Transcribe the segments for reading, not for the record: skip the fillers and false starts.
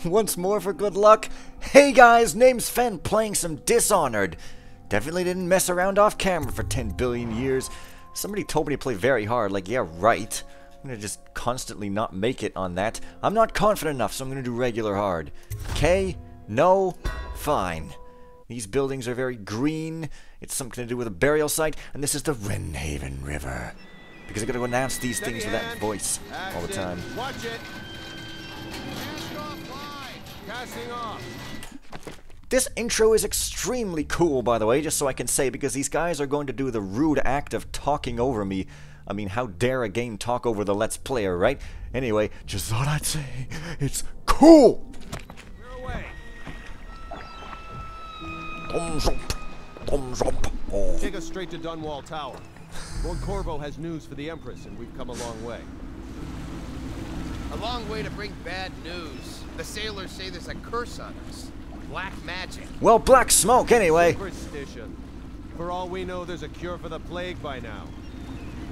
once more for good luck. Hey guys, name's Fen, playing some Dishonored. Definitely didn't mess around off camera for 10 billion years. Somebody told me to play very hard, like, yeah, right. I'm gonna just constantly not make it on that. I'm not confident enough, so I'm gonna do regular hard. Okay? No? Fine. These buildings are very green. It's something to do with a burial site, and this is the Wrenhaven River. Because I gotta announce these things with that voice all the time. Watch it. Cast off live. Casting off. This intro is extremely cool, by the way, just so I can say, because these guys are going to do the rude act of talking over me. I mean, how dare a game talk over the Let's Player, right? Anyway, just thought I'd say, it's cool! You're away. Thumbs up. Oh. Take us straight to Dunwall Tower. Lord Corvo has news for the Empress, and we've come a long way. A long way to bring bad news. The sailors say there's a curse on us. Black magic. Well, black smoke, anyway. Superstition. For all we know, there's a cure for the plague by now.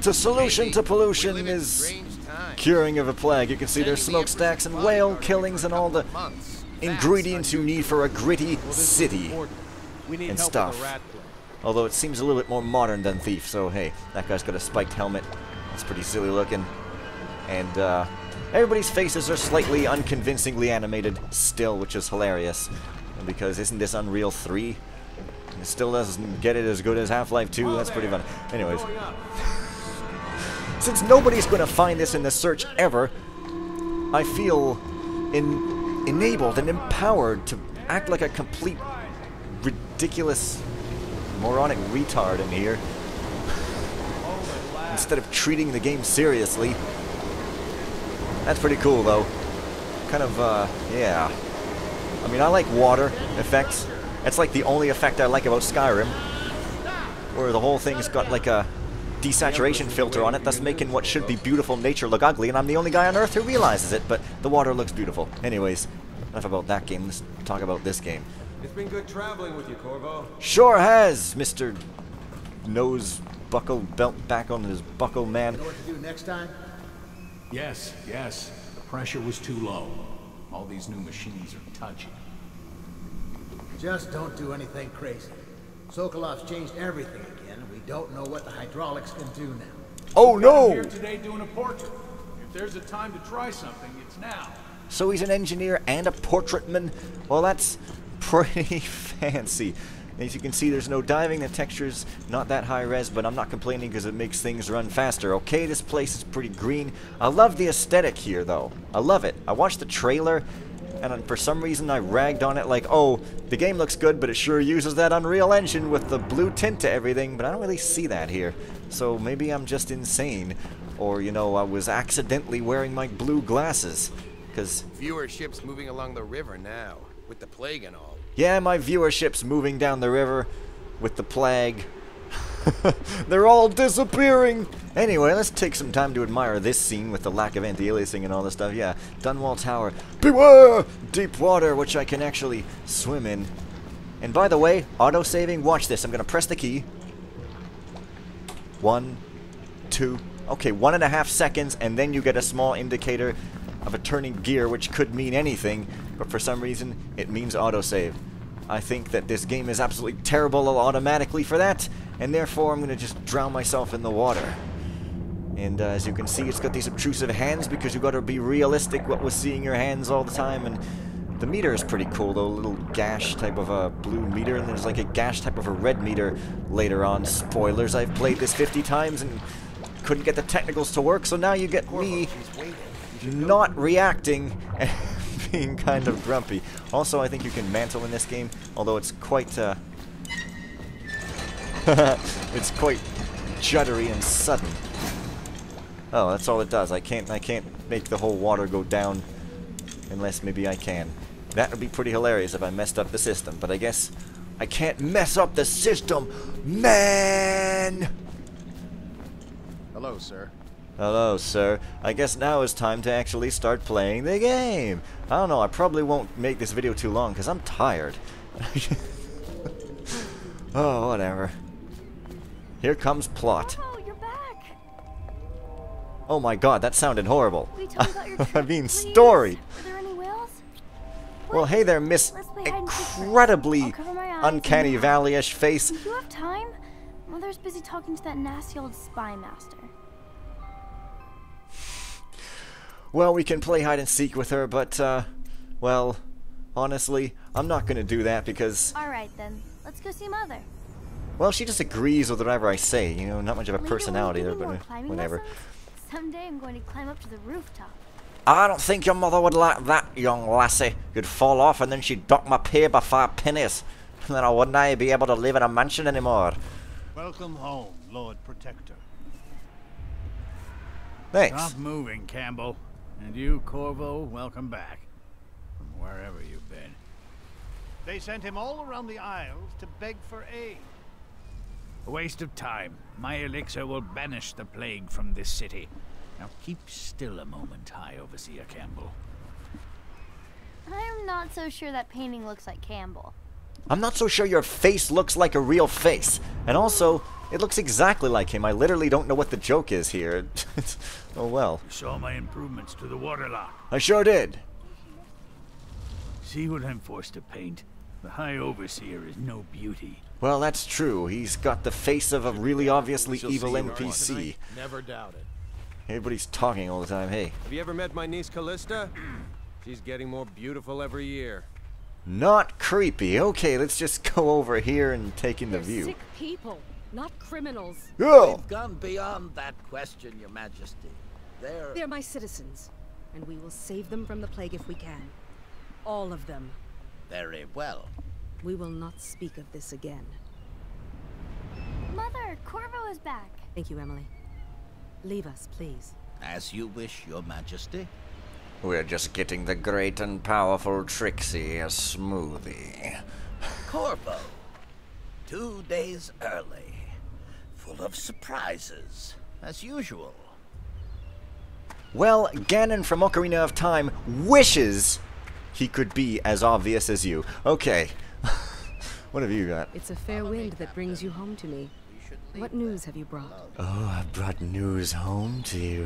The solution Maybe. to pollution We live in is strange times. curing of a plague. You can see there's Sending the smokestacks and Empress's whale bodyguard killings for and a all the couple of months. ingredients you need for a gritty Well, this is city important. We need and help stuff. with the rat plague. Although it seems a little bit more modern than Thief, so hey, that guy's got a spiked helmet. That's pretty silly looking. And everybody's faces are slightly unconvincingly animated still, which is hilarious. Because isn't this Unreal 3? It still doesn't get it as good as Half-Life 2. That's pretty fun. Anyways. Since nobody's going to find this in the search ever, I feel enabled and empowered to act like a complete ridiculous moronic retard in here. Instead of treating the game seriously. That's pretty cool, though. Kind of, yeah. I mean, I like water effects. It's like the only effect I like about Skyrim. Where the whole thing's got like a desaturation filter on it, thus making what should be beautiful nature look ugly, and I'm the only guy on Earth who realizes it, but the water looks beautiful. Anyways, enough about that game. Let's talk about this game. It's been good traveling with you, Corvo. Sure has, Mr. Nose Buckle Belt back on his buckle man. You know what to do next time? Yes, yes. The pressure was too low. All these new machines are touchy. Just don't do anything crazy. Sokolov's changed everything again, and we don't know what the hydraulics can do now. Oh I'm no! here today doing a portrait. If there's a time to try something, it's now. So he's an engineer and a portraitman? Well, that's pretty fancy. As you can see, there's no diving, the texture's not that high res, but I'm not complaining because it makes things run faster. Okay, this place is pretty green. I love the aesthetic here, though. I love it. I watched the trailer, and for some reason I ragged on it like, oh, the game looks good, but it sure uses that Unreal Engine with the blue tint to everything, but I don't really see that here. So maybe I'm just insane. Or, you know, I was accidentally wearing my blue glasses. Because Fewer ships moving along the river now, with the plague and all. yeah, my viewership's moving down the river with the plague. They're all disappearing! Anyway, let's take some time to admire this scene with the lack of anti-aliasing and all this stuff. Yeah, Dunwall Tower. Beware! Deep water, which I can actually swim in. And by the way, auto-saving, watch this. I'm going to press the key. 1, 2, okay, 1.5 seconds, and then you get a small indicator of a turning gear, which could mean anything, but for some reason, it means autosave. I think that this game is absolutely terrible automatically for that, and therefore I'm going to just drown myself in the water. And as you can see, it's got these obtrusive hands, because you've got to be realistic what was seeing your hands all the time, and the meter is pretty cool, though, a little gash type of a blue meter, and there's like a gash type of a red meter later on. Spoilers, I've played this 50 times and couldn't get the technicals to work, so now you get me not reacting and being kind of grumpy. Also, I think you can mantle in this game, although it's quite it's quite juddery and sudden. Oh, that's all it does. I can't make the whole water go down unless maybe I can. That would be pretty hilarious if I messed up the system, but I guess I can't mess up the system, man! Hello, sir. Hello, sir. I guess now is time to actually start playing the game. I don't know, I probably won't make this video too long because I'm tired. Oh, whatever. Here comes plot. Corvo, you're back. Oh my god, that sounded horrible. Will you tell me about your trip, I mean, please? story. Were there any whales? Well, hey there, Miss Let's play hide and seek first. incredibly I'll cover my eyes uncanny and- valley-ish face. Do you have time? Mother's busy talking to that nasty old spy master. Well, we can play hide and seek with her, but, well, honestly, I'm not gonna do that because, Alright then, let's go see Mother. well, she just agrees with whatever I say, you know, not much of a Later, personality will there, you give me but more climbing whatever. lessons? Someday I'm going to climb up to the rooftop. I don't think your mother would like that, young lassie. You'd fall off and then she'd dock my pay by 5 pennies. And then I wouldn't be able to live in a mansion anymore. Welcome home, Lord Protector. Thanks. Stop moving, Campbell. And you, Corvo, welcome back. From wherever you've been. They sent him all around the Isles to beg for aid. A waste of time. My elixir will banish the plague from this city. Now keep still a moment, High Overseer Campbell. I'm not so sure that painting looks like Campbell. I'm not so sure your face looks like a real face. And also, it looks exactly like him. I literally don't know what the joke is here. Oh well. You saw my improvements to the waterlock. I sure did. See what I'm forced to paint? The High Overseer is no beauty. Well, that's true. He's got the face of a really obviously She'll evil see you NPC. tonight. Never doubt it. Everybody's talking all the time. Hey. Have you ever met my niece Callista? She's getting more beautiful every year. Not creepy. Okay, let's just go over here and take in the They're view. sick people, not criminals. Oh! We've gone beyond that question, Your Majesty. They're my citizens, and we will save them from the plague if we can. All of them. Very well. We will not speak of this again. Mother, Corvo is back. Thank you, Emily. Leave us, please. As you wish, Your Majesty. We're just getting the great and powerful Trixie a smoothie. Corvo. 2 days early. Full of surprises, as usual. Well, Ganon from Ocarina of Time wishes he could be as obvious as you. Okay. What have you got? It's a fair wind that brings you home to me. What news have you brought? Oh, I brought news home to you.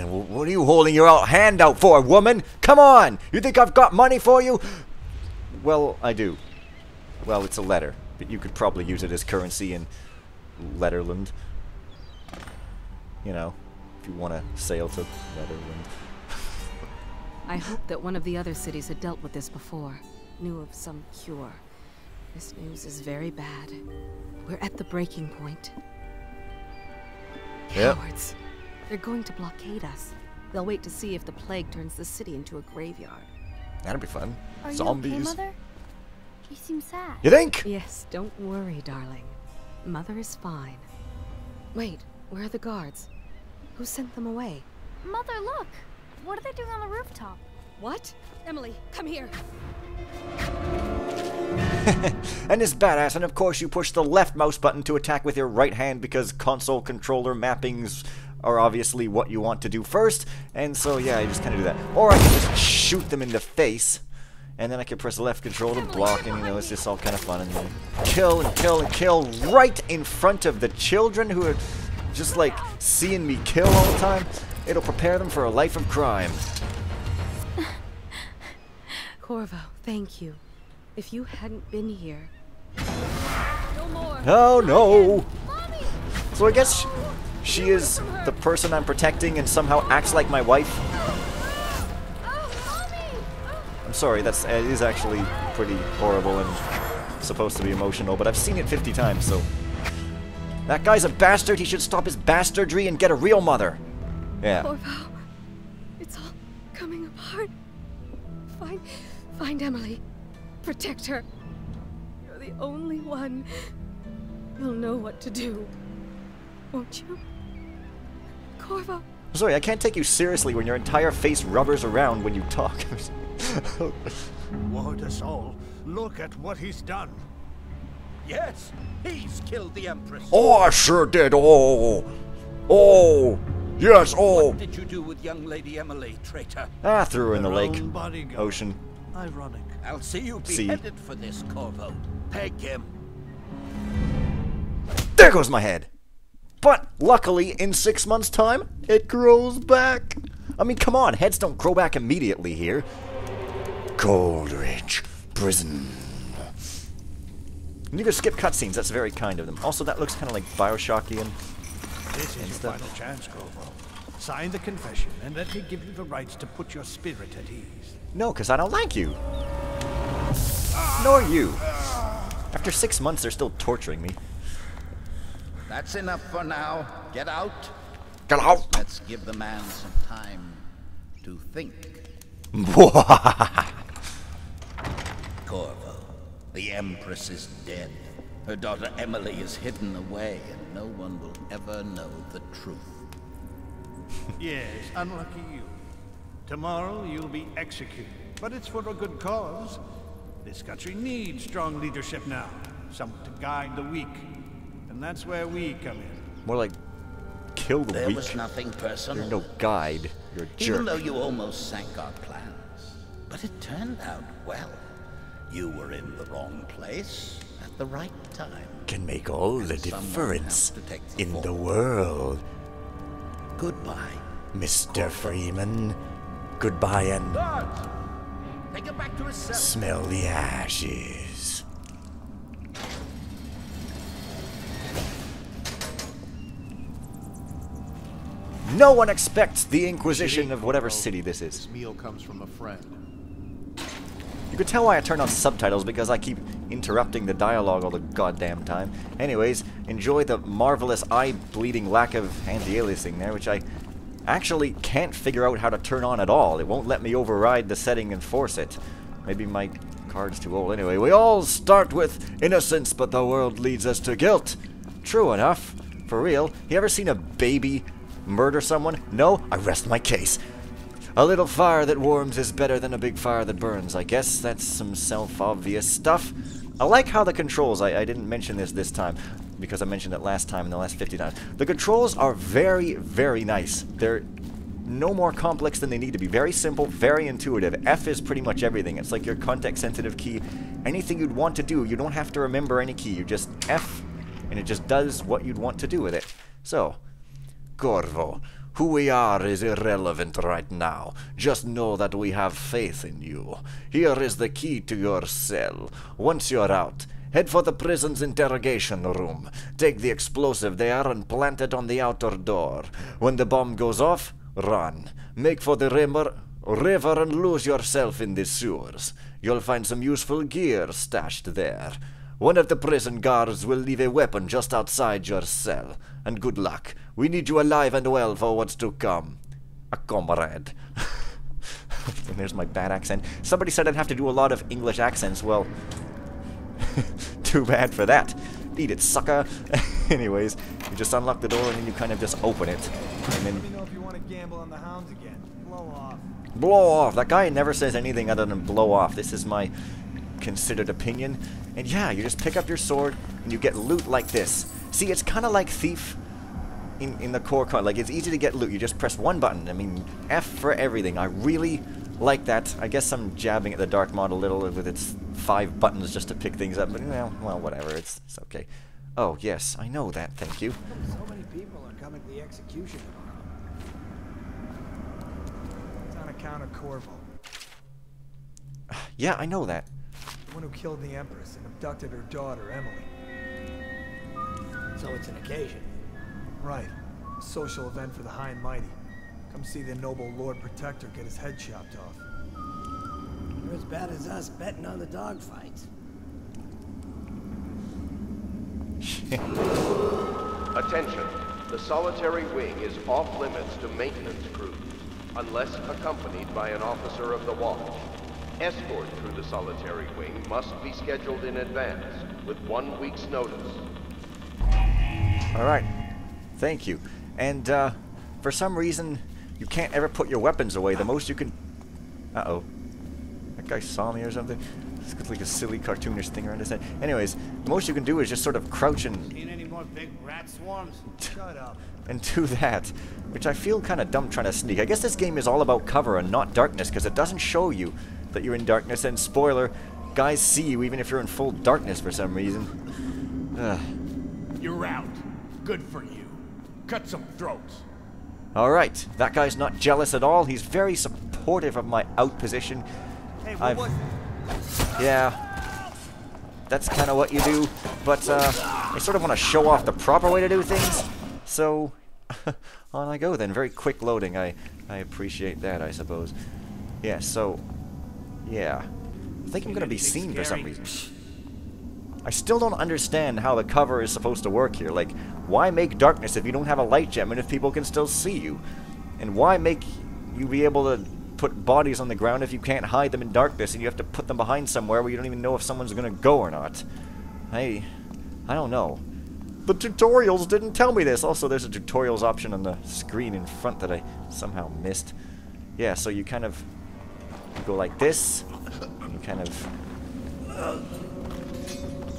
What are you holding your hand out for, woman? Come on! You think I've got money for you? Well, I do. Well, it's a letter, but you could probably use it as currency in Letterland. You know, if you want to sail to Letterland. I hoped that one of the other cities had dealt with this before, knew of some cure. This news is very bad. We're at the breaking point. Yep. Cowards. They're going to blockade us. They'll wait to see if the plague turns the city into a graveyard. That'd be fun. Are Zombies. you okay, Mother? You seem sad. You think? Yes, don't worry, darling. Mother is fine. Wait, where are the guards? Who sent them away? Mother, look! What are they doing on the rooftop? What? Emily, come here! And it's badass, and of course you push the left mouse button to attack with your right hand because console controller mappings are obviously what you want to do first, and so yeah, I just kind of do that. Or I can just shoot them in the face, and then I can press the left control to block, and you know, it's just all kind of fun, and then kill and kill and kill right in front of the children who are just like seeing me kill all the time. It'll prepare them for a life of crime. Corvo, thank you. If you hadn't been here... No more! Oh no! Mommy! So I guess she is the person I'm protecting and somehow acts like my wife. Oh, Mommy! I'm sorry, it is actually pretty horrible and supposed to be emotional, but I've seen it 50 times, so... That guy's a bastard, he should stop his bastardry and get a real mother. Yeah. Corvo, it's all coming apart. Find Emily. Protect her. You're the only one. You'll know what to do. Won't you? Corvo. Sorry, I can't take you seriously when your entire face rubbers around when you talk. Ward us all. Look at what he's done. Yes, he's killed the Empress. Oh, I sure did. Oh. Oh. Yes, oh. What did you do with young Lady Emily, traitor? I threw her in the Their lake. own bodyguard. Ocean. Ironic. I'll see you See. beheaded for this, Corvo. Peg him. There goes my head. But luckily, in 6 months' time, it grows back. I mean, come on, heads don't grow back immediately here. Coldridge Prison. You can skip cutscenes, that's very kind of them. Also, that looks kind of like Bioshockian. This is your final chance, Corvo. Sign the confession, and let me give you the rights to put your spirit at ease. No, because I don't like you. Nor you. After 6 months, they're still torturing me. That's enough for now. Get out. Get out! Let's give the man some time to think. Corvo, the Empress is dead. Her daughter Emily is hidden away, and no one will ever know the truth. Yes, unlucky you. Tomorrow you'll be executed, but it's for a good cause. This country needs strong leadership now, someone to guide the weak, and that's where we come in. More like kill the There weak. was nothing personal. You're no guide. You're a jerk. Even though you almost sank our plans. But it turned out well. You were in the wrong place at the right time. Can make all the difference in the world. Goodbye, Mr. Freeman. Goodbye and guards! Take it back to his cell. smell the ashes. No one expects the Inquisition of whatever city this is. This meal comes from a friend. You could tell why I turned on subtitles, because I keep interrupting the dialogue all the goddamn time. Anyways, enjoy the marvelous eye-bleeding lack of anti-aliasing there, which I actually can't figure out how to turn on at all. It won't let me override the setting and force it. Maybe my card's too old. Anyway, we all start with innocence, but the world leads us to guilt. True enough. For real. You ever seen a baby murder someone? No? I rest my case. A little fire that warms is better than a big fire that burns. I guess that's some self-obvious stuff. I like how the controls, I didn't mention this time, because I mentioned it last time in the last 50 times. The controls are very, very nice. They're no more complex than they need to be. Very simple, very intuitive. F is pretty much everything. It's like your context-sensitive key. Anything you'd want to do, you don't have to remember any key. You just F, and it just does what you'd want to do with it. So, Corvo. Who we are is irrelevant right now. Just know that we have faith in you. Here is the key to your cell. Once you're out, head for the prison's interrogation room. Take the explosive there and plant it on the outer door. When the bomb goes off, run. Make for the river and lose yourself in the sewers. You'll find some useful gear stashed there. One of the prison guards will leave a weapon just outside your cell. And good luck. We need you alive and well for what's to come. A comrade. And there's my bad accent. Somebody said I'd have to do a lot of English accents. Well, too bad for that. Eat it, sucker. Anyways, you just unlock the door and then you kind of just open it. And then... Let me know if you want to gamble on the hounds again. Blow off. Blow off. That guy never says anything other than blow off. This is my considered opinion. And yeah, you just pick up your sword and you get loot like this. See, it's kind of like Thief in the core card. Like, it's easy to get loot. You just press one button. I mean, F for everything. I really like that. I guess I'm jabbing at the Dark Mod a little with its 5 buttons just to pick things up. But, well, whatever. It's okay. Oh, yes, I know that. Thank you. So many people are coming to the execution tomorrow. It's on account of Corvo. Yeah, I know that. The one who killed the Empress and abducted her daughter, Emily. So it's an occasion. Right. A social event for the high and mighty. Come see the noble Lord Protector get his head chopped off. You're as bad as us betting on the dogfights. Attention. The solitary wing is off limits to maintenance crews, unless accompanied by an officer of the watch. Escort through the solitary wing must be scheduled in advance, with 1 week's notice. Alright. Thank you. And, for some reason, you can't ever put your weapons away. The most you can... Uh-oh. That guy saw me or something? It's got like a silly cartoonish thing around his head. Anyways, the most you can do is just sort of crouch and... Seen any more big rat swarms? Shut up. And do that, which I feel kind of dumb trying to sneak. I guess this game is all about cover and not darkness, because it doesn't show you that you're in darkness, and spoiler, guys see you even if you're in full darkness for some reason. You're out. Good for you. Cut some throats. Alright, that guy's not jealous at all. He's very supportive of my out position. Hey, what was it? Yeah, that's kind of what you do, but I sort of want to show off the proper way to do things, so on I go then. Very quick loading. I appreciate that, I suppose. Yeah, so, yeah. I think I'm going to be seen for some reason. I still don't understand how the cover is supposed to work here. Like, why make darkness if you don't have a light gem and if people can still see you? And why make you be able to put bodies on the ground if you can't hide them in darkness and you have to put them behind somewhere where you don't even know if someone's going to go or not? I don't know. The tutorials didn't tell me this. Also, there's a tutorials option on the screen in front that I somehow missed. Yeah, so you kind of go like this. You kind of,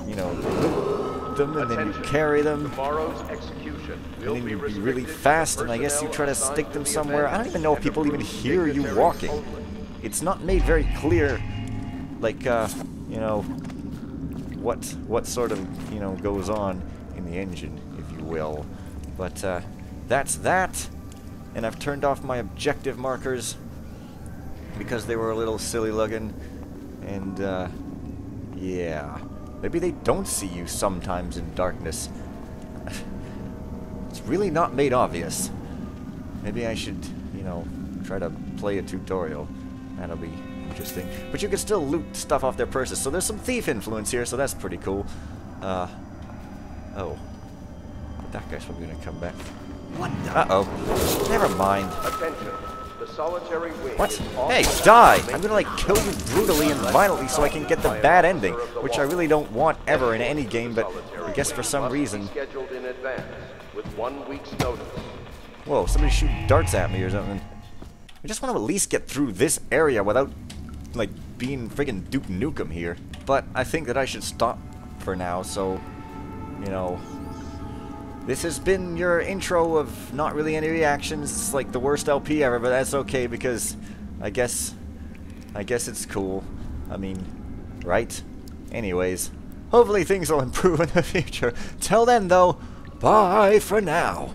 you know, loop them and then you carry them. Tomorrow's execution will and then be you be really fast, and I guess you try to stick them somewhere. I don't even know if people even hear you walking. It's not made very clear, like, you know, what sort of, you know, goes on in the engine, if you will. But, that's that. And I've turned off my objective markers because they were a little silly looking. And, yeah. Maybe they don't see you sometimes in darkness. It's really not made obvious. Maybe I should, you know, try to play a tutorial. That'll be interesting. But you can still loot stuff off their purses. So there's some thief influence here, so that's pretty cool. Oh. But that guy's probably gonna come back. Uh-oh. Never mind. Attention. The solitary wing What? is off Hey, die! I'm gonna, like, kill you brutally and violently so I can get the bad ending, which I really don't want ever in any game, but I guess for some reason... scheduled in advance with 1 week's notice. Whoa, somebody shoot darts at me or something. I just want to at least get through this area without, like, being friggin' Duke Nukem here. But I think that I should stop for now, so, you know... This has been your intro of not really any reactions. It's like the worst LP ever, but that's okay because I guess it's cool. I mean, right? Anyways, hopefully things will improve in the future. Till then, though, bye for now.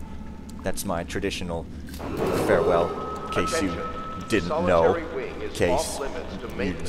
That's my traditional farewell, in case you didn't know. In case you did